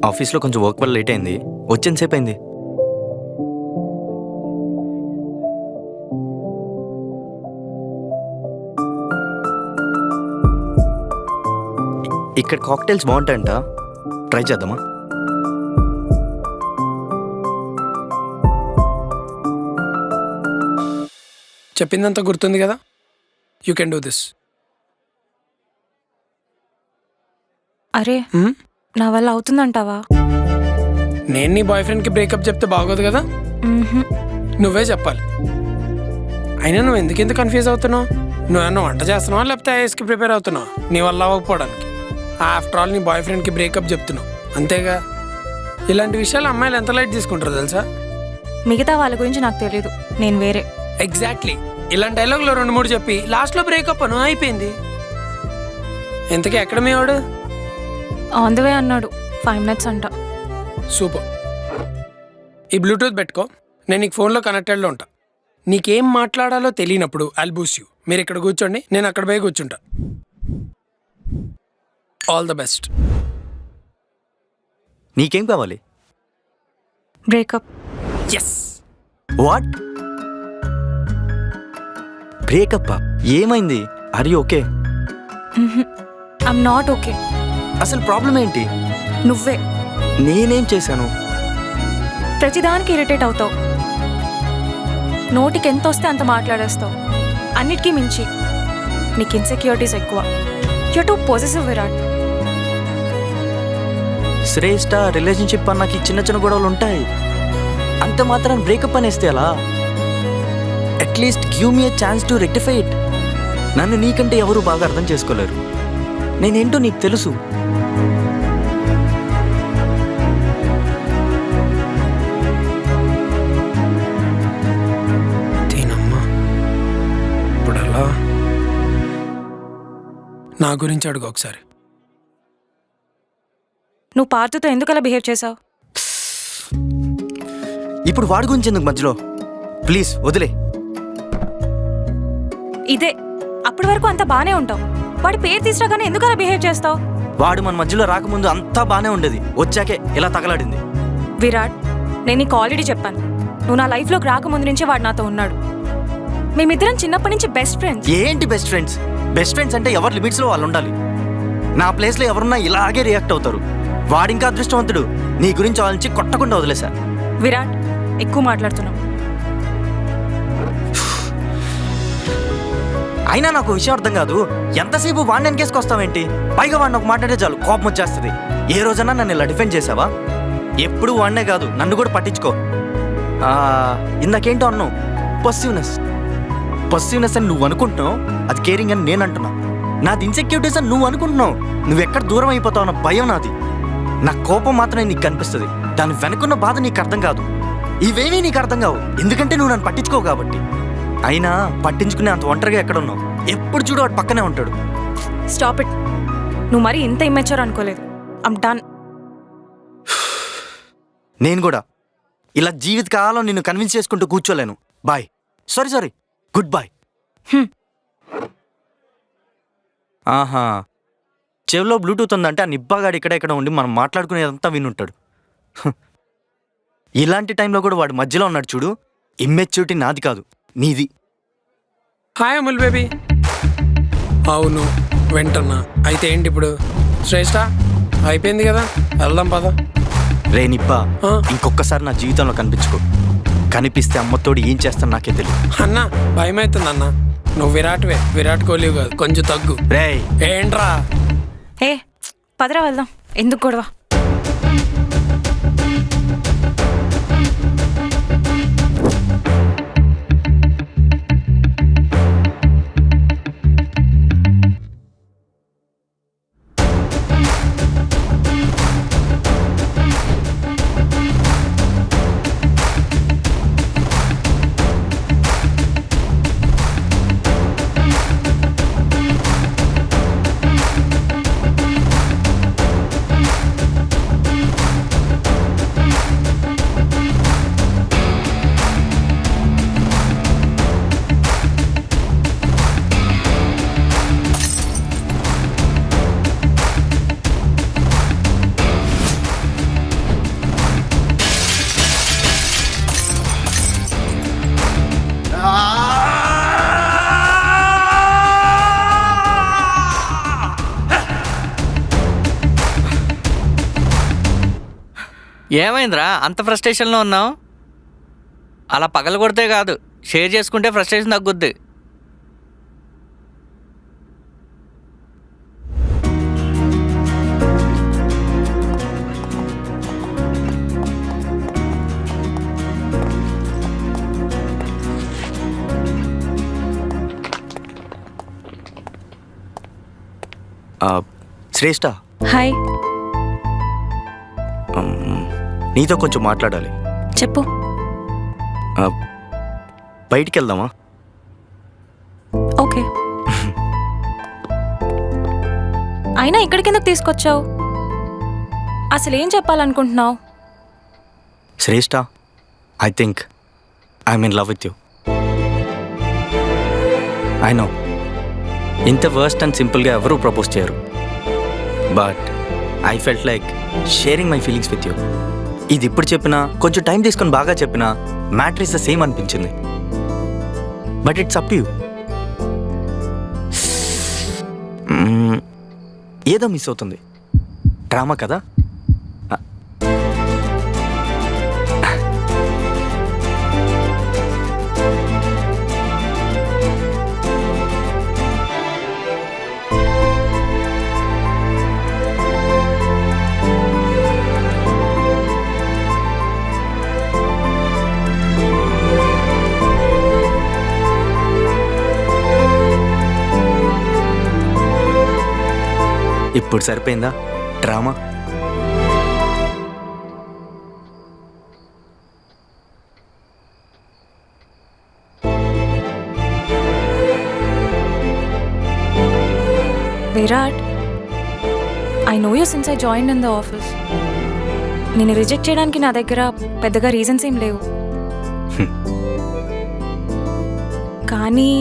ఆఫీస్లో కొంచెం వర్క్ వల్ల లేట్ అయింది. వచ్చేంతసేపు అయింది. ఇక్కడ కాక్టైల్స్ బాగుంటాయంట, ట్రై చేద్దామా? చెప్పిందంతా గుర్తుంది కదా, యూ కెన్ డూ దిస్. అరే నా వల్ల అవుతుందంటావా? నేను నీ బాయ్ ఫ్రెండ్కి బ్రేకప్ చెప్తే బాగోదు కదా, నువ్వే చెప్పాలి. అయినా నువ్వు ఎందుకు కన్ఫ్యూజ్ అవుతున్నావు? నువ్వేమన్నా వంట చేస్తున్నావా లేకపోతే ఐఎస్కి ప్రిపేర్ అవుతున్నావు నీ వల్ల అవ్వకపోవడానికి? ఆఫ్టర్ ఆల్ నీ బాయ్ ఫ్రెండ్కి బ్రేకప్ చెప్తున్నావు అంతేగా. ఇలాంటి విషయాలు అమ్మాయిలు ఎంత లైట్ తీసుకుంటారో తెలుసా? మిగతా వాళ్ళ గురించి నాకు తెలియదు, నేను వేరే. ఎగ్జాక్ట్లీ, ఇలాంటి డైలాగ్లో 2-3 చెప్పి లాస్ట్లో బ్రేకప్ అను అయిపోయింది. ఎంతకీ ఎక్కడ మీ వాడు? ఆన్ ద వే అన్నాడు, 5 minutes అంట. సూపర్. ఈ బ్లూటూత్ పెట్టుకో, నేను నీకు ఫోన్లో కనెక్టెడ్లో ఉంటా. నీకేం మాట్లాడాలో తెలియనప్పుడు ఐల్ బూస్ట్ యూ. మీరు ఇక్కడ కూర్చోండి, నేను అక్కడ పోయి కూర్చుంటా. All the best. నీకేం కావాలి? బ్రేకప్. ఎస్. వాట్? బ్రేకప్? ఏమైంది? Are you okay? I'm not okay. అసలు ప్రాబ్లం ఏంటి? నువ్వే. నేనేం చేశాను? ప్రతిదానికి ఇరిటేట్ అవుతావు, నోటికి ఎంత వస్తే అంత మాట్లాడేస్తావు. అన్నిటికీ మించి నీకు ఇన్సెక్యూరిటీస్ ఎక్కువ. You are too possessive Virat. Shreshtha, relationship అన్నాకి చిన్న చిన్న గొడవలు ఉంటాయి, అంత మాత్రం బ్రేకప్ అనేస్తే అలా? At least give me a chance to rectify it. నన్ను నీకంటే ఎవరు బాగా అర్థం చేసుకోలేరు. నేనేంటో నీకు తెలుసు. దీనమ్మా, ఇప్పుడు అలా నా గురించి అడుగు ఒకసారి. నువ్వు పార్థతో ఎందుకు అలా బిహేవ్ చేసావు? ఇప్పుడు వాడి గురించి ఎందుకు మధ్యలో? ప్లీజ్ వదిలే. ఇదే, అప్పటి వరకు అంతా బానే ఉంటావు, వాడి పేరు తీసుకురాగానే ఎందుకు అలా బిహేవ్ చేస్తావు? వాడు మన మధ్యలో రాకముందు అంతా బానే ఉండేది, వచ్చాకే ఇలా తగలాడింది. విరాట్, నేను నీకు ఆల్రెడీ చెప్పాను, నువ్వు నా లైఫ్లోకి రాకముందు నుంచే వాడు నాతో ఉన్నాడు. మేమిద్దరం చిన్నప్పటి నుంచి బెస్ట్ ఫ్రెండ్స్. ఏంటి బెస్ట్ ఫ్రెండ్స్? బెస్ట్ ఫ్రెండ్స్ అంటే ఎవరి లిమిట్స్లో వాళ్ళు ఉండాలి. నా ప్లేస్లో ఎవరున్నా ఇలాగే రియాక్ట్ అవుతారు. వాడింకా అదృష్టవంతుడు, నీ గురించి ఆలోచించి కొట్టకుండా వదిలేశా. విరాట్, ఎక్కువ మాట్లాడుతున్నావు. అయినా నాకు విషయం అర్థం కాదు, ఎంతసేపు వాడిని వెనకేసుకొస్తావేంటి? పైగా వాడిని ఒక మాట్లాడే చాలు కోపం వచ్చేస్తుంది. ఏ రోజన్నా నన్ను ఇలా డిఫెండ్ చేసావా? ఎప్పుడు వాడినే కాదు, నన్ను కూడా పట్టించుకో. ఇందాకేంటో అన్నావు, పొసిటివ్నెస్ అని నువ్వు అనుకుంటున్నావు, అది కేరింగ్ అని నేను అంటున్నా. నాది ఇన్సెక్యూరిటీస్ అని నువ్వు అనుకుంటున్నావు. నువ్వెక్కడ దూరం అయిపోతావు అన్న భయం నాది. నా కోపం మాత్రమే నీకు కనిపిస్తుంది, దాని వెనుకున్న బాధ నీకు అర్థం కాదు. ఇవేమీ నీకు అర్థం కావు, ఎందుకంటే నువ్వు నన్ను పట్టించుకోవు కాబట్టి. అయినా పట్టించుకునే అంత ఒంటరిగా ఎక్కడున్నావు? ఎప్పుడు చూడు వాడు పక్కనే ఉంటాడు. Stop it. నువ్వు మరీ ఇంత ఇమ్మెచ్యూర్ అనుకోలేదు. I'm done. నేను కూడా ఇలా జీవితకాలం నిన్ను కన్విన్స్ చేసుకుంటూ కూర్చోలేను. బాయ్. Sorry, goodbye. ఆహా, చెవిలో బ్లూటూత్ ఉందంటే ఆ నిబ్బాగాడు ఇక్కడ ఉండి మనం మాట్లాడుకునేదంతా వినుంటాడు. ఇలాంటి టైంలో కూడా వాడు మధ్యలో ఉన్నాడు చూడు. ఇమ్మెచ్యూరిటీ నాది కాదు, నీది. Hi Amul baby. అవును, వెంటన్నా. అయితే ఏంటి ఇప్పుడు? శ్రేష్ఠ, అయిపోయింది కదా, వెళ్దాం పద. రే నిబ్బా, ఇంకొకసారి నా జీవితంలో కనిపించుకో. కనిపిస్తే అమ్మతోడు ఏం చేస్తాను నాకే తెలియదు. అన్న భయం అవుతుంది అన్న. నువ్వు విరాట్ కోహ్లీ కాదు, కొంచెం తగ్గు. రే ఏంట్రా? ఏ పదరా వెళ్దాం, ఎందుకు గొడవ? ఏమైందిరా అంత ఫ్రస్ట్రేషన్లో ఉన్నావు? అలా పగల కొడితే కాదు, షేర్ చేసుకుంటే ఫ్రస్ట్రేషన్ తగ్గుద్ది. శ్రేష్ఠ, హాయ్, నీతో కొంచెం మాట్లాడాలి. చెప్పు. బయటికి వెళ్దామా? ఓకే. అయినా ఇక్కడికి ఎందుకు తీసుకొచ్చావు? అసలు ఏం చెప్పాలనుకుంటున్నావు? Shreshtha, I think I'm in love with you. I know ఇంత వర్స్ట్ అండ్ సింపుల్గా ఎవరూ ప్రపోజ్ చేయరు, but I felt like sharing my feelings with you. ఇది ఇప్పుడు చెప్పినా, కొంచెం టైం తీసుకొని బాగా చెప్పినా మ్యాటర్ ఇస్ ద సేమ్ అనిపించింది. But it's up to you. ఏదో మిస్ అవుతుంది. డ్రామా కదా? ఇప్పుడు సరిపోయిందా drama? Virat, I know you since I join in the office. నేను రిజెక్ట్ చేయడానికి నా దగ్గర పెద్దగా రీజన్స్ ఏం లేవు. కానీ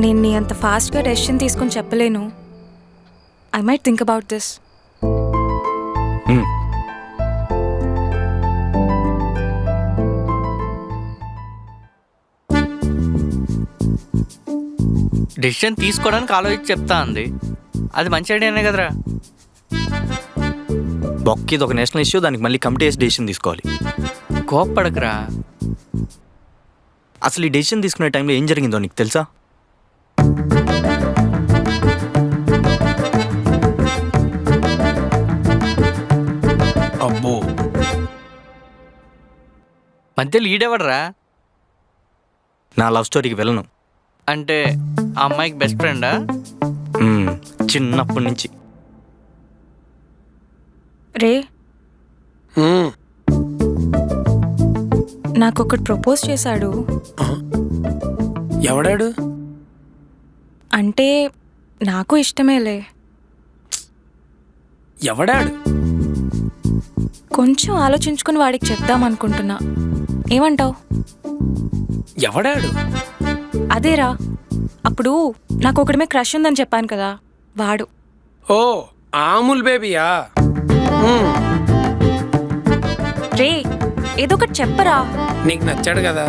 నేను నీ అంత ఫాస్ట్గా డెసిషన్ తీసుకొని చెప్పలేను. I might think about this. Decision తీసుకోవడానికి ఆలోచించి చెప్తా అంది. అది మంచి ఐడియానే కదరా. బొక్కి ఇది ఒక నేషనల్ ఇష్యూ, దానికి మళ్ళీ కమిటీ వేసి డెసిషన్ తీసుకోవాలి. కోప్పడకరా. అసలు ఈ డెసిషన్ తీసుకునే టైంలో ఏం జరిగిందో నీకు తెలుసా? అబ్బో, మధ్యలో ఈడేవడరా? నా లవ్ స్టోరీకి వెళ్ళను. అంటే ఆ అమ్మాయికి బెస్ట్ ఫ్రెండా? చిన్నప్పటి నుంచి. రే, నాకొకటి ప్రపోజ్ చేశాడు. ఎవడాడు? అంటే నాకు ఇష్టమేలే. ఎవడాడు? కొంచెం ఆలోచించుకుని వాడికి చెప్దాం అనుకుంటున్నా. ఏమంటావు? ఎవడాడు? అదేరా, అప్పుడు నాకు ఒకడిమే క్రష్ ఉందని చెప్పాను కదా, వాడు. ఓ, ఆముల్ బేబీయా? రే, ఏదో ఒకటి చెప్పరా. నీకు నచ్చాడు కదా?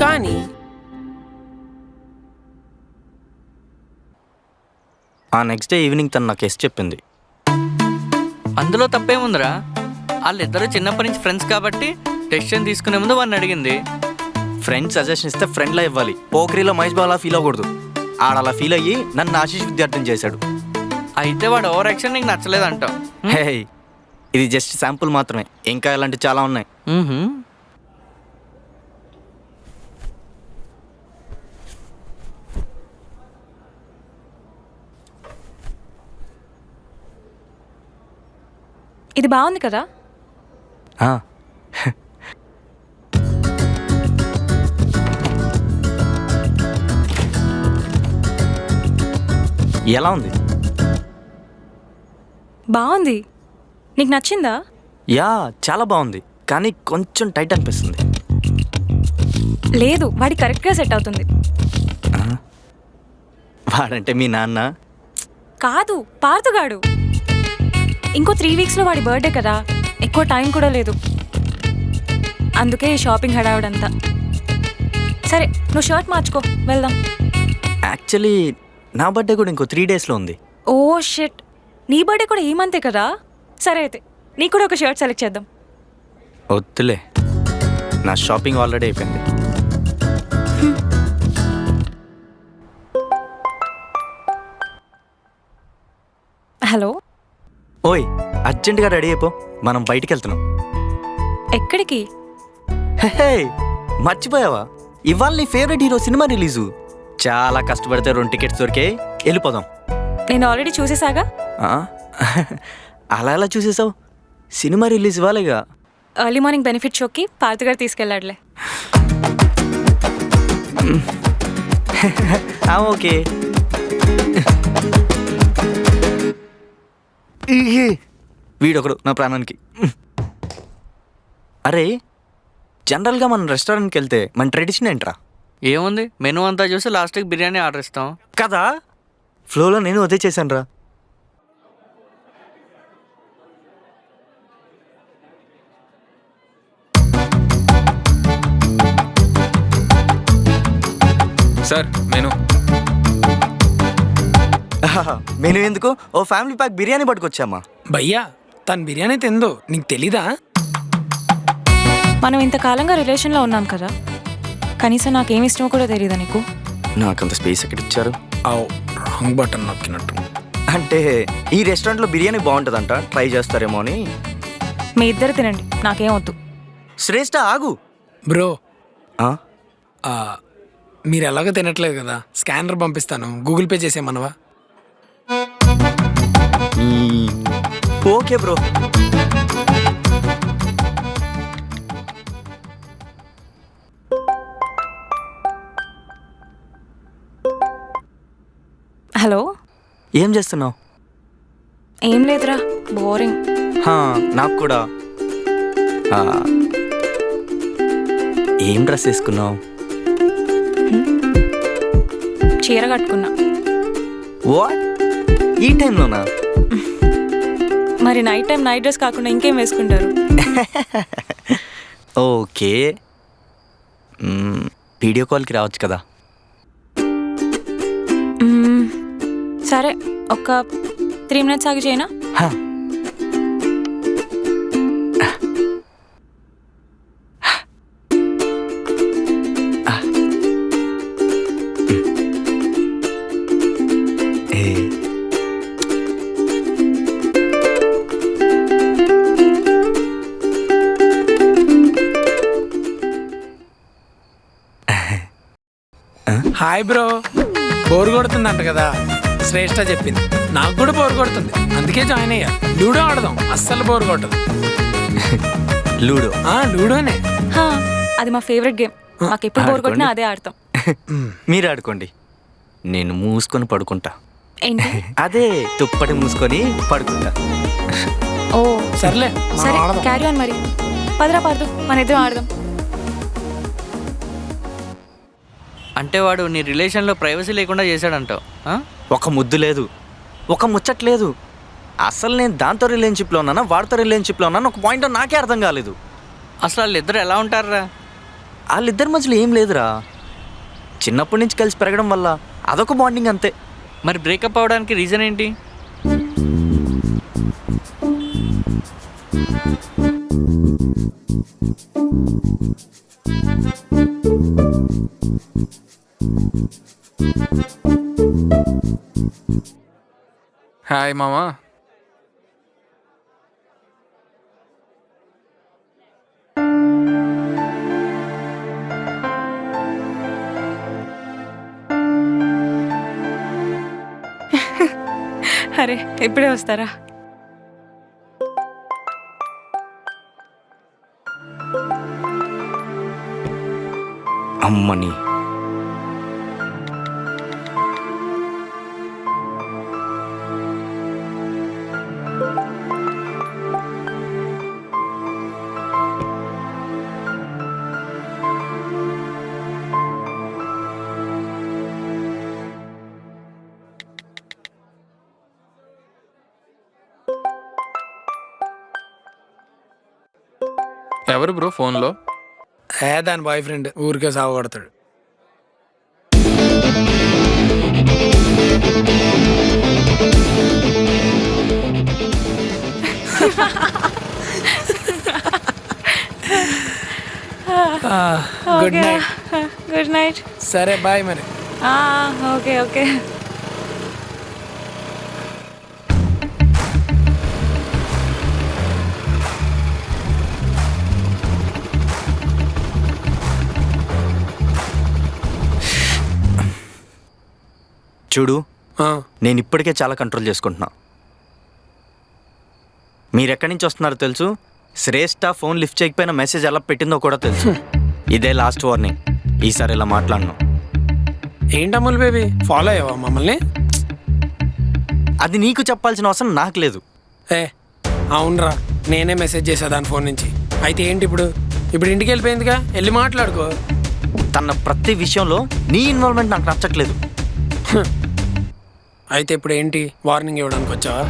కానీ ఆ నెక్స్ట్ డే ఈవినింగ్ తను నాకు ఎస్ చెప్పింది. అందులో తప్పేముందిరా? వాళ్ళిద్దరూ చిన్నప్పటి నుంచి ఫ్రెండ్స్ కాబట్టి డెసిషన్ తీసుకునే ముందు వాడిని అడిగింది. ఫ్రెండ్స్ సజెషన్ ఇస్తే ఫ్రెండ్లా ఇవ్వాలి. పోకరీలో మహేష్ బాబు అలా ఫీల్ అవ్వకూడదు. ఆడలా ఫీల్ అయ్యి నన్ను ఆశీష్ విద్యార్థిని చేశాడు. అయితే వాడు ఓవర్ యాక్షన్ నీకు నచ్చలేదంటావు. హే, ఇది జస్ట్ శాంపుల్ మాత్రమే, ఇంకా ఇలాంటివి చాలా ఉన్నాయి. ఇది బాగుంది కదా? ఎలా ఉంది? బాగుంది. నీకు నచ్చిందా? యా, చాలా బాగుంది, కానీ కొంచెం టైట్ అనిపిస్తుంది. లేదు, వాడి కరెక్ట్గా సెట్ అవుతుంది. వాడంటే మీ నాన్న? కాదు, పార్థుగాడు. ఇంకో 3 వీక్స్లో వాడి బర్త్డే కదా, ఎక్కువ టైం కూడా లేదు. అందుకే ఈ షాపింగ్ హడావుడంతా. సరే, నువ్వు షర్ట్ మార్చుకో, వెళ్దాం. యాక్చువల్లీ నా బర్త్డే కూడా ఇంకో 3 డేస్లో ఉంది. ఓ షిట్, నీ బర్త్డే కూడా ఈ మంతే కదా. సరే అయితే నీకు కూడా ఒక షర్ట్ సెలెక్ట్ చేద్దాం. వద్దులే, నా షాపింగ్ ఆల్రెడీ అయిపోయింది. హలో, ఓయ్ అర్జెంటుగా రెడీ అయిపో, మనం బయటికి వెళ్తున్నాం. ఎక్కడికి? హే, మర్చిపోయావా? ఇవాళ నీ ఫేవరెట్ హీరో సినిమా రిలీజు. చాలా కష్టపడితే 2 టికెట్స్ దొరికాయి, వెళ్ళిపోదాం. నేను ఆల్రెడీ చూసేసాగా. ఆ? అలా ఎలా చూసేసావు? సినిమా రిలీజ్ ఇవ్వాలిగా. ఎర్లీ మార్నింగ్ బెనిఫిట్ షోకి పార్తు గారు తీసుకెళ్ళాడులే. ఓకే. వీడొకడు నా ప్రాణానికి. అరే, జనరల్గా మనం రెస్టారెంట్కి వెళ్తే మన ట్రెడిషన్ ఏంట్రా? ఏముంది, మెనూ అంతా చూసి లాస్ట్కి బిర్యానీ ఆర్డర్ ఇస్తాం కదా. ఫ్లోలో నేను అదే చేశాను రా. Sir menu. మెను ఎందుకు, ఓ ఫ్యామిలీ ప్యాక్ బిర్యానీ పట్టుకొచ్చామా. భయ్యా తను బిర్యానీ తిందో నీకు తెలీదా? మనం ఇంతకాలంగా రిలేషన్లో ఉన్నాం కదా, కనీసం నాకేమి ఇష్టమో కూడా తెలియదా నీకు? నాకంత స్పేస్ ఎక్కడ ఇచ్చారు? రాంగ్ బటన్ నొక్కినట్టు. అంటే ఈ రెస్టారెంట్లో బిర్యానీ బాగుంటుందంట, ట్రై చేస్తారేమో అని. మీ ఇద్దరు తినండి, నాకేం వద్దు. శ్రేష్ఠ ఆగు. బ్రో ఆ? మీరు ఎలాగో తినట్లేదు కదా, స్కానర్ పంపిస్తాను, గూగుల్ పే చేసేయమనవా? Okay bro. హలో, ఏం చేస్తున్నావు? ఏం లేదురా, బోరింగ్. నాకు కూడా. ఏం డ్రెస్ వేసుకున్నావు? చీర కట్టుకున్నా. వాట్, ఈ టైంలోనా? మరి నైట్ టైం నైట్ డ్రెస్ కాకుండా ఇంకేం వేసుకుంటారు? ఓకే, వీడియో కాల్కి రావచ్చు కదా. సరే, ఒక 3 minutes ఆగి చేయనా? హాయ్ బ్రో, బోర్ కొడుతుందంట కదా, శ్రేష్ఠ చెప్పింది. నాకు కూడా బోర్ కొడుతుంది, అందుకే జాయిన్ అయ్యా. లూడో ఆడదాం, అస్సలు బోర్ కొట్టదు. లూడో? లూడోనే. అది మా ఫేవరెట్ గేమ్, మాకు ఎప్పుడు బోర్ కొట్టినా అదే ఆడతాం. మీరు ఆడుకోండి, నేను మూసుకొని పడుకుంటా. ఏంటి? అదే తుప్పటి మూసుకొని పడుకుంటా. ఓ సర్లే, సరే, క్యారీ ఆన్. మరి పదరా పార్దు, మన ఇద్దరం ఆడదాం. అంటే వాడు నీ రిలేషన్లో ప్రైవసీ లేకుండా చేశాడంటావు? ఒక ముద్దు లేదు, ఒక ముచ్చట్ లేదు. అసలు నేను దాంతో రిలేషన్షిప్లో ఉన్నానా, వాడితో రిలేషన్షిప్లో ఉన్నాను, ఒక పాయింట్ నాకే అర్థం కాలేదు. అసలు వాళ్ళిద్దరు ఎలా ఉంటారా? వాళ్ళిద్దరి మధ్యలో ఏం లేదురా, చిన్నప్పటి నుంచి కలిసి పెరగడం వల్ల అదొక బాండింగ్ అంతే. మరి బ్రేకప్ అవ్వడానికి రీజన్ ఏంటి? హాయ్ మామా. అరే, ఇప్పుడే వస్తారా? అమ్మని ఎవరు బ్రో ఫోన్లో? దాని బాయ్ ఫ్రెండ్, ఊరికే సాగుపడతాడు. Good night. Good night. సరే బాయ్ మరి. Okay okay. చూడు, ఆ, నేను ఇప్పటికే చాలా కంట్రోల్ చేసుకుంటున్నా. మీరెక్కడి నుంచి వస్తున్నారో తెలుసు. శ్రేష్ఠ ఫోన్ లిఫ్ట్ చేయకపోయినా మెసేజ్ ఎలా పెట్టిందో కూడా తెలుసు. ఇదే లాస్ట్ వార్నింగ్. ఈసారి ఇలా మాట్లాడను. ఏంటి అమ్ముల్ బేబీ, ఫాలో అయ్యావా మమ్మల్ని? అది నీకు చెప్పాల్సిన అవసరం నాకు లేదు. ఏ అవునరా, నేనే మెసేజ్ చేసా దాని ఫోన్ నుంచి. అయితే ఏంటి ఇప్పుడు? ఇప్పుడు ఇంటికి వెళ్ళిపోయిందిగా, వెళ్ళి మాట్లాడుకో. తన ప్రతి విషయంలో నీ ఇన్వాల్వ్మెంట్ నాకు నచ్చట్లేదు. అయితే ఇప్పుడు ఏంటి, వార్నింగ్ ఇవ్వడానికి వచ్చావా?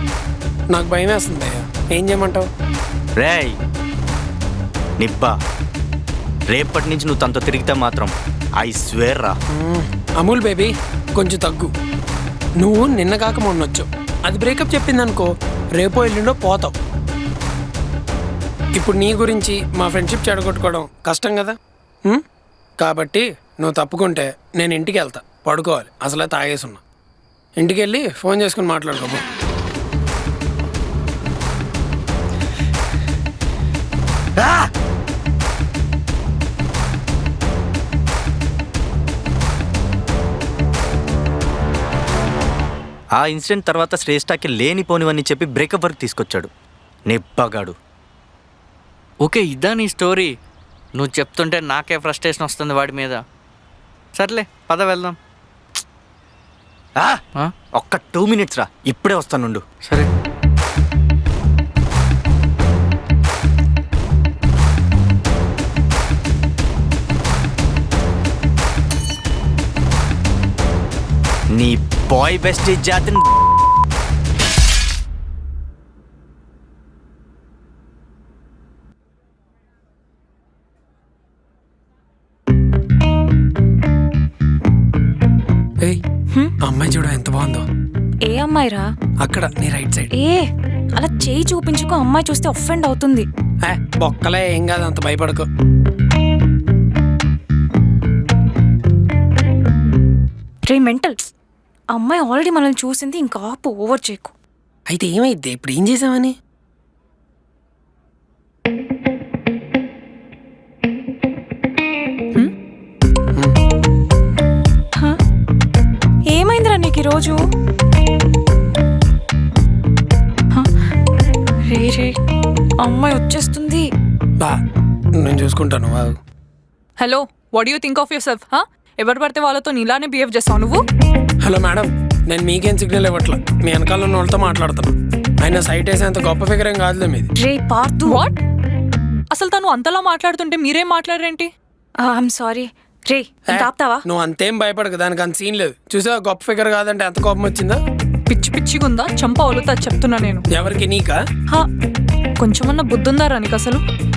నాకు భయం వేస్తుంది అయ్యా, ఏం చేయమంటావు? రేయ్ నిబ్బా, రేపటి నుంచి నువ్వు తనతో తిరిగితే మాత్రం ఐ స్వేర్ రా. అమూల్ బేబీ కొంచెం తగ్గు. నువ్వు నిన్న కాక మొన్న వచ్చావు, అది బ్రేకప్ చెప్పిందనుకో రేపో ఎల్లుండో పోతావు. ఇప్పుడు నీ గురించి మా ఫ్రెండ్షిప్ చెడగొట్టుకోవడం కష్టం కదా. కాబట్టి నువ్వు తప్పుకుంటే నేను ఇంటికి వెళ్తా, పడుకోవాలి. అసలే తాగేసి ఉన్నా. ఇంటికి వెళ్ళి ఫోన్ చేసుకుని మాట్లాడుకోబో. ఆ ఇన్సిడెంట్ తర్వాత శ్రేష్ఠకి లేనిపోనివని చెప్పి బ్రేకప్ వరకు తీసుకొచ్చాడు నిబ్బగాడు. ఓకే, ఇదా నీ స్టోరీ? నువ్వు చెప్తుంటే నాకే ఫ్రస్ట్రేషన్ వస్తుంది వాడి మీద. సర్లే పద వెళ్దాం. ఒక్క 2 minutes రా, ఇప్పుడే వస్తానుండు. సరే. నీ బాయ్ బెస్ట్ జాతిని ఏయ్, అమ్మాయి చూడ ఎంత బాగుందో. ఏ అమ్మాయిరా? అక్కడ నీ రైట్ సైడ్. ఏ అలా చేయి చూపించుకో, అమ్మాయి చూస్తే ఒఫెండ్ అవుతుంది. బొక్కలే, ఏం కాదు, అంత భయపడకు. రే మెంటల్, అమ్మాయి ఆల్రెడీ మనల్ని చూసింది, ఇంకా ఆపు, ఓవర్ చేయకు. అయితే ఏమైద్ది ఇప్పుడు? ఏం చేసామని? ఏమైందిరా నీకు ఈరోజు? రే రే, అమ్మాయి వచ్చేస్తుంది. బా, నేను చూసుకుంటాను. Hello, what you think of your self? ఎవరు పడితే వాళ్ళతో నీలానే బిహేవ్ చేస్తావు నువ్వు? హలో మేడం, నేను మీకేం సిగ్నల్ ఇవ్వట్లా, మీ వెనకాల ఉన్న వాళ్ళతో మాట్లాడుతాను. అయినా సైట్ వేసేంత గొప్ప ఫిగర్ ఏం కాదులే మీది. రే పార్థు. వాట్? అసలు తను అంతలా మాట్లాడుతుంటే మీరేం మాట్లాడరేంటి? I'm sorry. రే ఇంకా ఆపుతావా? నువ్వు అంతేం భయపడకు, దానికి అంత సీన్ లేదు. చూసా, గొప్ప ఫిగర్ కాదంటే ఎంత కోపం వచ్చిందా? పిచ్చి పిచ్చిగుందా? చంప ఒలుతా చెప్తున్నా నేను. ఎవరికి, నీకా? కొంచెమన్నా బుద్ధుందారా నీకు?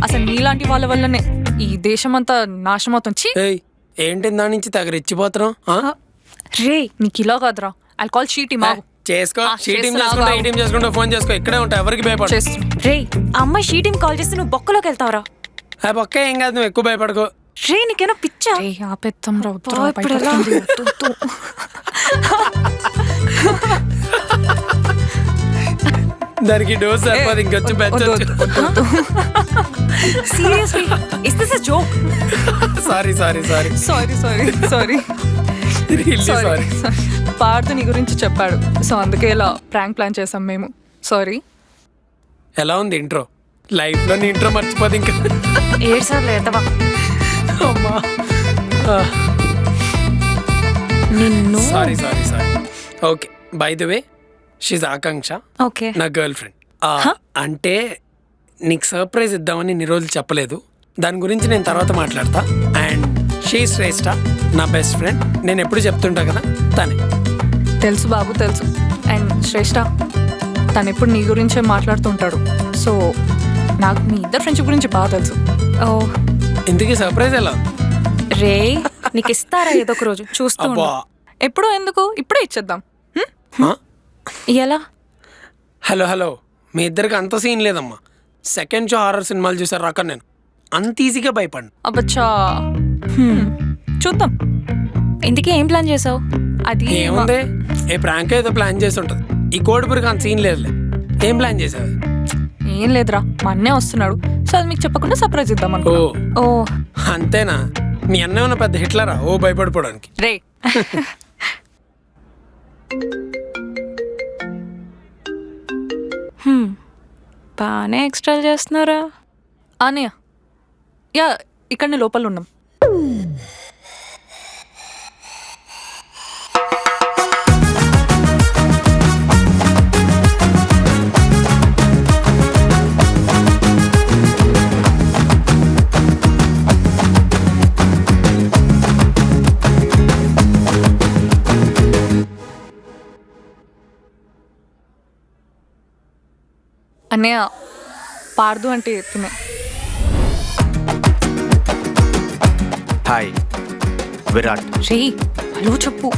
అసలు నీలాంటి వాళ్ళ వల్లనే ఈ దేశం అంతా నాశనం అవుతుంది. ఏయ్, ఏంటి దాని నుంచి తెగ రెచ్చిపోతున్నావు? రే నీకు ఇలా కాదురా, ఐ కాల్ షీటీ మావు. చేసుకో, షీ టీం చేస్తున్నా చేసుకుంటా, బాబు. ఈ టీం చేసుకుంటా, ఫోన్ చేసుకో, ఇక్కడే ఉంటా, ఎవరికి భయపడ. చేస్తున్నా. రే, ఆ అమ్మాయి షీ టీం కాల్ చేస్తే నువ్వు బొక్కలోకి వెళ్తావరా? బొక్క ఏం కాదు, నువ్వు ఎక్కువ భయపడకు. రే నీకేనా పిచ్చా? ఆపేత్తం రా, బా, ఇప్పుడు ఎలా? దానికి డోస్ సరిపోదు, ఇంకొచ్చి పెంచొచ్చు. Seriously, is this a joke? Sorry sorry sorry sorry sorry sorry sorry. Partha నీ గురించి చెప్పాడు, సో అందుకే ఇలా ప్రాంక్ ప్లాన్ చేసాం మేము. సారీ. ఎలా ఉంది ఇంట్రో? లైఫ్ లో నీ ఇంట్రో మర్చిపోదు ఇంకా. 7 సార్లు ఎత్తవా అమ్మా. నిన్ను? Sorry sorry sorry. Okay, by the way, she's Akanksha, okay. నా గర్ల్ ఫ్రెండ్. అంటే నీకు సర్ప్రైజ్ ఇద్దామని ఇన్ని రోజులు చెప్పలేదు, దాని గురించి నేను తర్వాత మాట్లాడతా. అండ్ షీ శ్రేష్ఠ, నా బెస్ట్ ఫ్రెండ్. నేను ఎప్పుడు చెప్తుంటా కదా, తనే. తెలుసు బాబు, తెలుసు. అండ్ శ్రేష్ఠ, తను ఎప్పుడు నీ గురించే మాట్లాడుతుంటాడు. సో నాకు మీ ఇద్దరు ఫ్రెండ్షిప్ గురించి బాగా తెలుసు. ఓ ఇంతకీ సర్ప్రైజ్ ఎలా? రే, నీకు ఇస్తారా ఏదో ఒక రోజు, చూస్తూ ఉండు. అబ్బా. ఎప్పుడు ఎందుకు, ఇప్పుడే ఇచ్చేద్దాం. ఎలా? హలో హలో, మీ ఇద్దరికి అంత సీన్ లేదమ్మా. సెకండ్ షో హారర్ సినిమాలు చూసారు రాక నేను అంత ఈజీగా భయపడ్ను. అబ్బచ్చా చూద్దాం. ఇంతకీ ఏం ప్లాన్ చేసావు? అది ఏముంది, ఏ ప్రాంక్ ఏదో ప్లాన్ చేసి ఉంటుంది. ఈ కోడిపురికి అంత సీన్ లేదులే. ఏం ప్లాన్ చేసావు? ఏం లేదురా, మా అన్నయ్య వస్తున్నాడు. సో అది మీకు చెప్పకుండా సర్ప్రైజ్ ఇద్దాం ఓ అనుకో. ఓ అంతేనా? మీ అన్న ఉన్న పెద్ద హిట్లరా ఓ భయపడిపోవడానికి? రే బాగానే ఎక్స్ట్రాలు చేస్తున్నారా? అన్నయ్య యా ఇక్కడనే లోపల ఉన్నాం. అన్నయ్య పార్దు అంటే తినే. హాయ్ విరాట్. రే హలో చెప్పు.